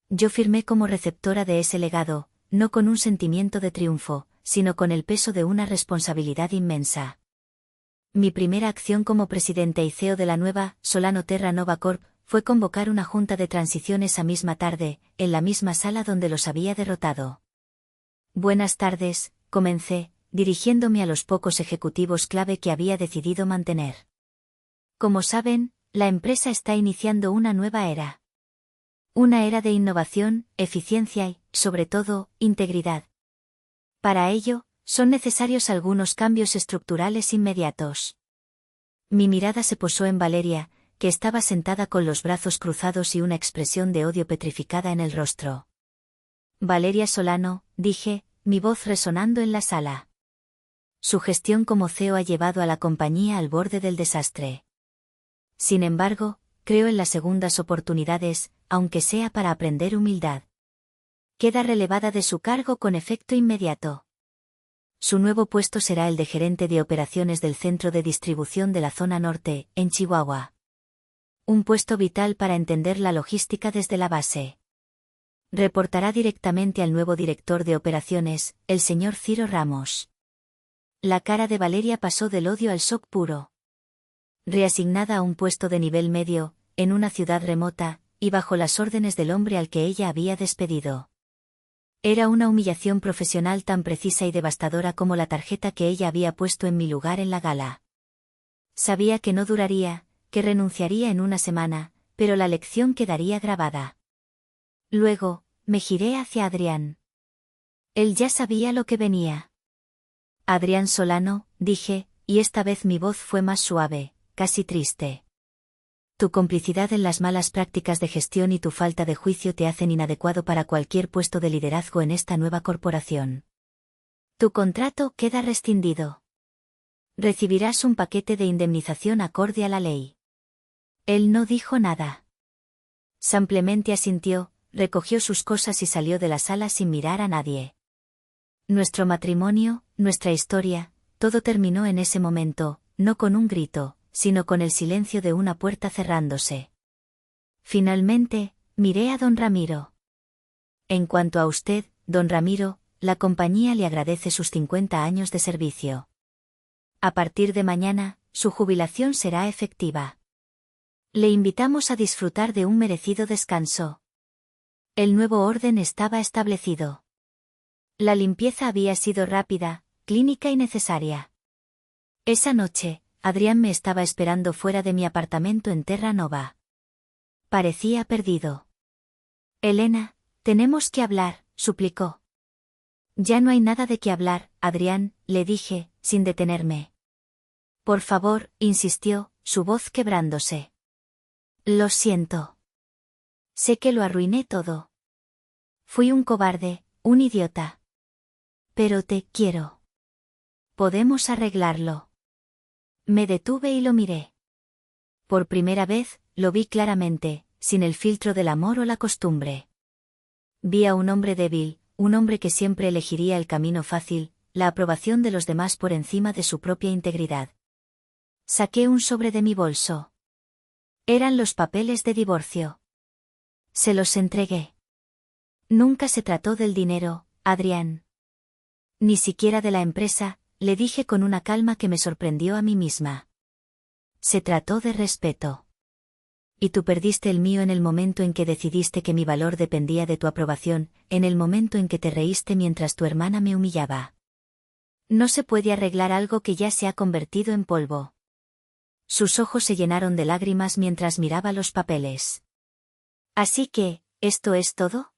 Yo firmé como receptora de ese legado, no con un sentimiento de triunfo, sino con el peso de una responsabilidad inmensa. Mi primera acción como presidente y CEO de la nueva Solano Terra Nova Corp fue convocar una junta de transición esa misma tarde, en la misma sala donde los había derrotado. Buenas tardes, comencé, dirigiéndome a los pocos ejecutivos clave que había decidido mantener. Como saben, la empresa está iniciando una nueva era. Una era de innovación, eficiencia y, sobre todo, integridad. Para ello, son necesarios algunos cambios estructurales inmediatos. Mi mirada se posó en Valeria, que estaba sentada con los brazos cruzados y una expresión de odio petrificada en el rostro. Valeria Solano, dije, mi voz resonando en la sala. Su gestión como CEO ha llevado a la compañía al borde del desastre. Sin embargo, creo en las segundas oportunidades, aunque sea para aprender humildad. Queda relevada de su cargo con efecto inmediato. Su nuevo puesto será el de gerente de operaciones del centro de distribución de la zona norte, en Chihuahua. Un puesto vital para entender la logística desde la base. Reportará directamente al nuevo director de operaciones, el señor Ciro Ramos. La cara de Valeria pasó del odio al shock puro. Reasignada a un puesto de nivel medio, en una ciudad remota, y bajo las órdenes del hombre al que ella había despedido. Era una humillación profesional tan precisa y devastadora como la tarjeta que ella había puesto en mi lugar en la gala. Sabía que no duraría, que renunciaría en una semana, pero la lección quedaría grabada. Luego, me giré hacia Adrián. Él ya sabía lo que venía. Adrián Solano, dije, y esta vez mi voz fue más suave, casi triste. Tu complicidad en las malas prácticas de gestión y tu falta de juicio te hacen inadecuado para cualquier puesto de liderazgo en esta nueva corporación. Tu contrato queda rescindido. Recibirás un paquete de indemnización acorde a la ley. Él no dijo nada. Simplemente asintió, recogió sus cosas y salió de la sala sin mirar a nadie. Nuestro matrimonio, nuestra historia, todo terminó en ese momento, no con un grito, sino con el silencio de una puerta cerrándose. Finalmente, miré a don Ramiro. En cuanto a usted, don Ramiro, la compañía le agradece sus 50 años de servicio. A partir de mañana, su jubilación será efectiva. Le invitamos a disfrutar de un merecido descanso. El nuevo orden estaba establecido. La limpieza había sido rápida, clínica y necesaria. Esa noche, Adrián me estaba esperando fuera de mi apartamento en Terra Nova. Parecía perdido. Elena, tenemos que hablar, suplicó. Ya no hay nada de qué hablar, Adrián, le dije, sin detenerme. Por favor, insistió, su voz quebrándose. Lo siento. Sé que lo arruiné todo. Fui un cobarde, un idiota. Pero te quiero. Podemos arreglarlo. Me detuve y lo miré. Por primera vez, lo vi claramente, sin el filtro del amor o la costumbre. Vi a un hombre débil, un hombre que siempre elegiría el camino fácil, la aprobación de los demás por encima de su propia integridad. Saqué un sobre de mi bolso. Eran los papeles de divorcio. Se los entregué. Nunca se trató del dinero, Adrián. Ni siquiera de la empresa, le dije con una calma que me sorprendió a mí misma. Se trató de respeto. Y tú perdiste el mío en el momento en que decidiste que mi valor dependía de tu aprobación, en el momento en que te reíste mientras tu hermana me humillaba. No se puede arreglar algo que ya se ha convertido en polvo. Sus ojos se llenaron de lágrimas mientras miraba los papeles. Así que, ¿esto es todo?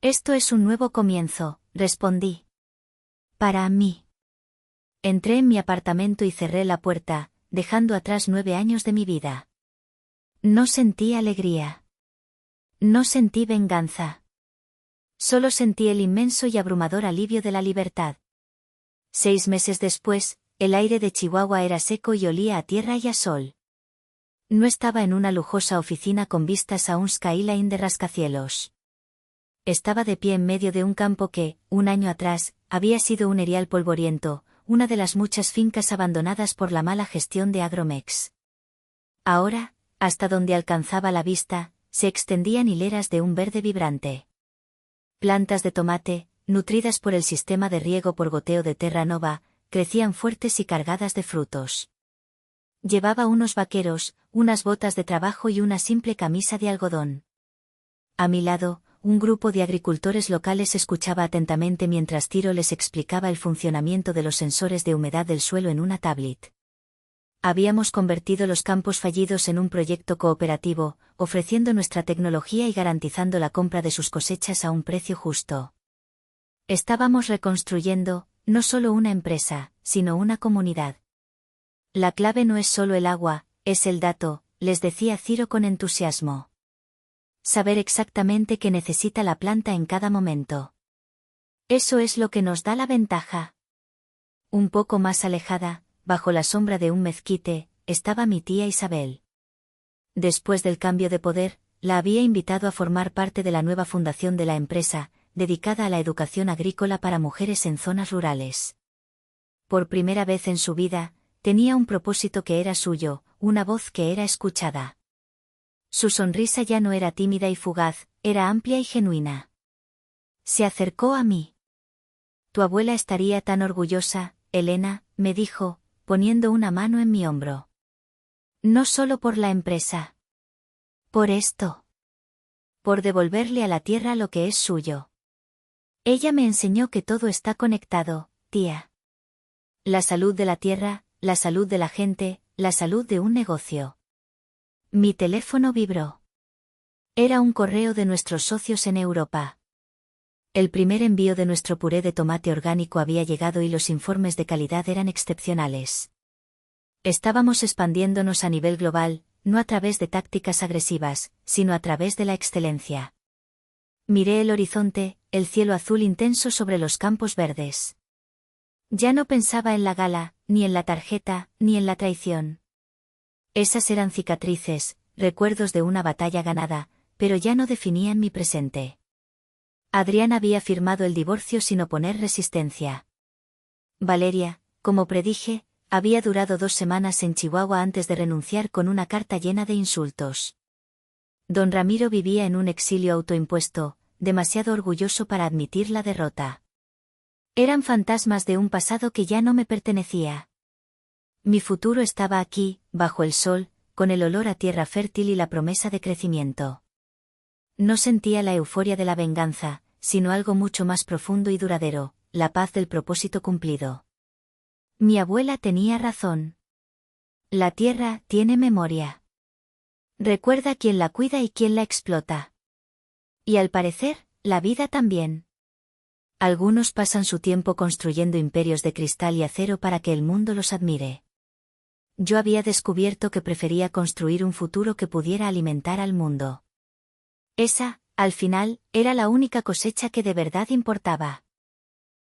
Esto es un nuevo comienzo, respondí. Para mí. Entré en mi apartamento y cerré la puerta, dejando atrás 9 años de mi vida. No sentí alegría. No sentí venganza. Solo sentí el inmenso y abrumador alivio de la libertad. 6 meses después, el aire de Chihuahua era seco y olía a tierra y a sol. No estaba en una lujosa oficina con vistas a un skyline de rascacielos. Estaba de pie en medio de un campo que, un año atrás, había sido un erial polvoriento, una de las muchas fincas abandonadas por la mala gestión de Agromex. Ahora, hasta donde alcanzaba la vista, se extendían hileras de un verde vibrante. Plantas de tomate, nutridas por el sistema de riego por goteo de Terra Nova, crecían fuertes y cargadas de frutos. Llevaba unos vaqueros, unas botas de trabajo y una simple camisa de algodón. A mi lado, un grupo de agricultores locales escuchaba atentamente mientras Tiro les explicaba el funcionamiento de los sensores de humedad del suelo en una tablet. Habíamos convertido los campos fallidos en un proyecto cooperativo, ofreciendo nuestra tecnología y garantizando la compra de sus cosechas a un precio justo. Estábamos reconstruyendo, no solo una empresa, sino una comunidad. La clave no es solo el agua, es el dato, les decía Ciro con entusiasmo. Saber exactamente qué necesita la planta en cada momento. Eso es lo que nos da la ventaja. Un poco más alejada, bajo la sombra de un mezquite, estaba mi tía Isabel. Después del cambio de poder, la había invitado a formar parte de la nueva fundación de la empresa, dedicada a la educación agrícola para mujeres en zonas rurales. Por primera vez en su vida, tenía un propósito que era suyo, una voz que era escuchada. Su sonrisa ya no era tímida y fugaz, era amplia y genuina. Se acercó a mí. Tu abuela estaría tan orgullosa, Elena, me dijo, poniendo una mano en mi hombro. No solo por la empresa. Por esto. Por devolverle a la tierra lo que es suyo. Ella me enseñó que todo está conectado, tía. La salud de la tierra, la salud de la gente, la salud de un negocio. Mi teléfono vibró. Era un correo de nuestros socios en Europa. El primer envío de nuestro puré de tomate orgánico había llegado y los informes de calidad eran excepcionales. Estábamos expandiéndonos a nivel global, no a través de tácticas agresivas, sino a través de la excelencia. Miré el horizonte, el cielo azul intenso sobre los campos verdes. Ya no pensaba en la gala, ni en la tarjeta, ni en la traición. Esas eran cicatrices, recuerdos de una batalla ganada, pero ya no definían mi presente. Adrián había firmado el divorcio sin oponer resistencia. Valeria, como predije, había durado 2 semanas en Chihuahua antes de renunciar con una carta llena de insultos. Don Ramiro vivía en un exilio autoimpuesto, demasiado orgulloso para admitir la derrota. Eran fantasmas de un pasado que ya no me pertenecía. Mi futuro estaba aquí, bajo el sol, con el olor a tierra fértil y la promesa de crecimiento. No sentía la euforia de la venganza, sino algo mucho más profundo y duradero, la paz del propósito cumplido. Mi abuela tenía razón. La tierra tiene memoria. Recuerda quién la cuida y quién la explota. Y al parecer, la vida también. Algunos pasan su tiempo construyendo imperios de cristal y acero para que el mundo los admire. Yo había descubierto que prefería construir un futuro que pudiera alimentar al mundo. Esa, al final, era la única cosecha que de verdad importaba.